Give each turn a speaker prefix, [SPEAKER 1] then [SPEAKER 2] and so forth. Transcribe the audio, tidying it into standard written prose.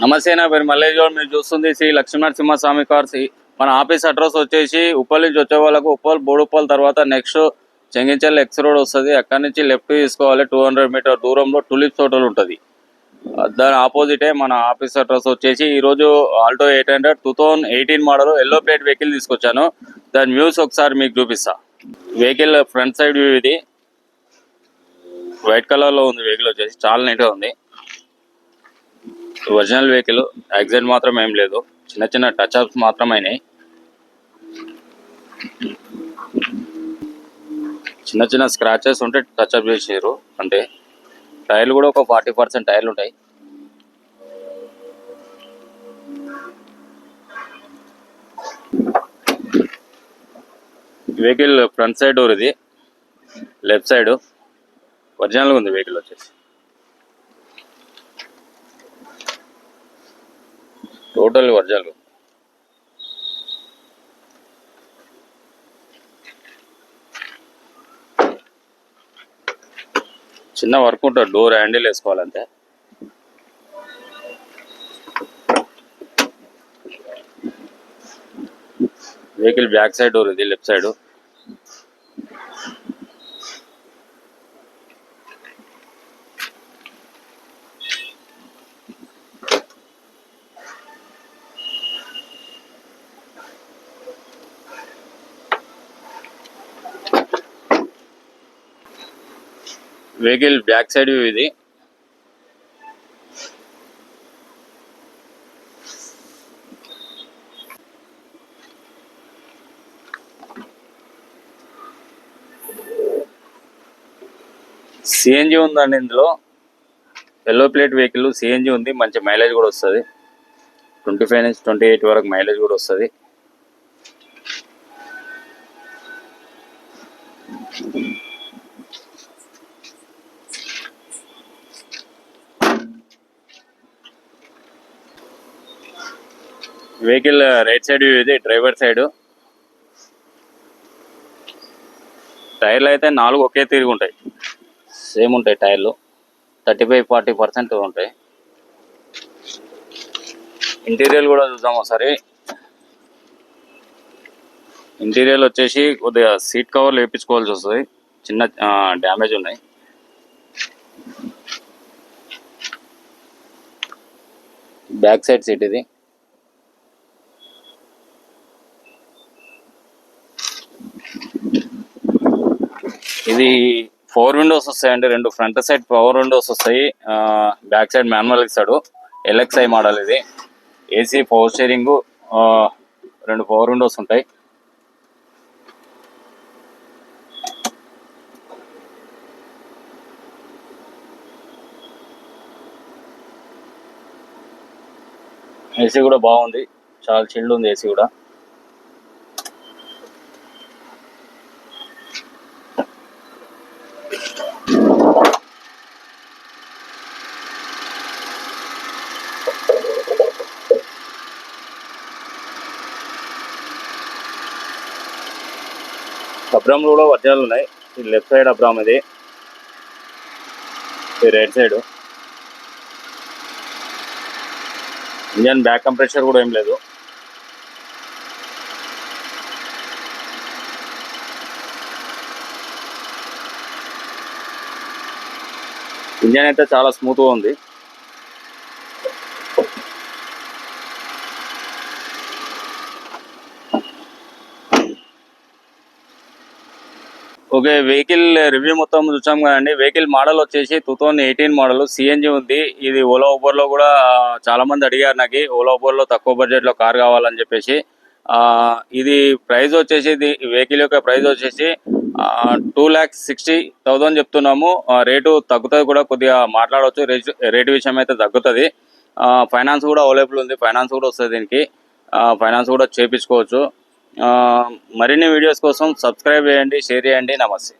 [SPEAKER 1] నమస్తే, నా పేరు మల్లేష్ గౌడ్. మీరు చూస్తుంది శ్రీ లక్ష్మీనరసింహస్వామి కార్స్. మన ఆఫీస్ అడ్రస్ వచ్చేసి ఉప్పల్ నుంచి వచ్చే వాళ్ళకు ఉప్పల్ బోడుప్పల్ తర్వాత నెక్స్ట్ చెంగిచెర్ల ఎక్స్ రోడ్ వస్తుంది. అక్కడి నుంచి లెఫ్ట్ తీసుకోవాలి. 200 మీటర్ దూరంలో టులిప్స్ హోటల్ ఉంటుంది. దాని ఆపోజిటే మన ఆఫీస్ అడ్రస్ వచ్చేసి. ఈరోజు Alto 800 2018 model yellow plate vehicle తీసుకొచ్చాను. దాని వ్యూస్ ఒకసారి మీకు చూపిస్తా. వెహికల్ ఫ్రంట్ సైడ్ వ్యూ ఇది. వైట్ కలర్ లో ఉంది. వెహికల్ వచ్చేసి చాలా నీట్ గా ఉంది. ఒరిజినల్ వెహికల్, యాక్సిడెంట్ మాత్రం ఏం లేదు. చిన్న చిన్న టచ్ అప్స్ మాత్రమైనాయి. చిన్న చిన్న స్క్రాచెస్ ఉంటే టచ్ అప్ చేసారు అంటే. టైర్లు కూడా ఒక 40% టైర్లు ఉంటాయి. వెహికల్ ఫ్రంట్ సైడ్ డోర్ ఇది, లెఫ్ట్ సైడ్ ఒరిజినల్గా ఉంది వెహికల్ వచ్చేసి. Total original. చిన్న వర్క్ ఉంటుంది, డోర్ హ్యాండిల్ వేసుకోవాలంటే. వెహికల్ బ్యాక్ సైడ్ డోర్ ఇది, left side. Vehicle back side view ఇది. సిఎన్జి ఉందండి ఇందులో. ఎల్లో ప్లేట్ వెహికల్, సిఎన్జి ఉంది. మంచి మైలేజ్ కూడా వస్తుంది. 25 నుంచి 28 వరకు మైలేజ్ కూడా వస్తుంది. వెహికల్ రైట్ సైడ్ వ్యూ ఇది, డ్రైవర్ సైడ్. టైర్లు అయితే 4 ఒకే తిరిగి ఉంటాయి, సేమ్ ఉంటాయి టైర్లు. 35-40% ఉంటాయి. ఇంటీరియర్ కూడా చూద్దాం ఒకసారి. ఇంటీరియర్ వచ్చేసి కొద్దిగా సీట్ కవర్లు వేయించుకోవాల్సి వస్తుంది, చిన్న డ్యామేజ్ ఉన్నాయి. బ్యాక్ సైడ్ సీట్ ఇది. ఇది 4 విండోస్ వస్తాయండి. 2 ఫ్రంట్ సైడ్ పవర్ విండోస్ వస్తాయి. బ్యాక్ సైడ్ మాన్యువల్ ఇస్తాడు. LXI మోడల్ ఇది. AC, power steering, 2 power Windows ఉంటాయి. ఏసీ కూడా బాగుంది, చాలా చిల్డ్ ఉంది ఏసీ కూడా. అబ్రామ్లు కూడా ఒరిజినల్ ఉన్నాయి. ఇది లెఫ్ట్ సైడ్ అబ్రామ్, ఇది right side. Engine back compressor కూడా ఏం లేదు. ఇంజన్ అయితే చాలా స్మూత్గా ఉంది. ఓకే, వెహికల్ రివ్యూ మొత్తం చూసాం కదండి. వెహికల్ మోడల్ వచ్చేసి 2018 మోడల్, సిఎన్జి ఉంది. ఇది ఓలా ఊబర్లో కూడా చాలా మంది అడిగారు నాకు, ఓలా ఊబర్లో తక్కువ బడ్జెట్లో కార్ కావాలని చెప్పేసి. ఇది ప్రైస్ వచ్చేసి, వెహికల్ యొక్క ప్రైస్ వచ్చేసి 2,60,000 చెప్తున్నాము. రేటు తగ్గుతుంది కూడా, కొద్దిగా మాట్లాడవచ్చు. రేటు విషయం అయితే తగ్గుతుంది. ఫైనాన్స్ కూడా అవైలబుల్ ఉంది, ఫైనాన్స్ కూడా వస్తుంది దీనికి. ఫైనాన్స్ కూడా చేయించుకోవచ్చు. మరిన్ని వీడియోస్ కోసం సబ్స్క్రైబ్ చేయండి, షేర్ చేయండి. నమస్తే.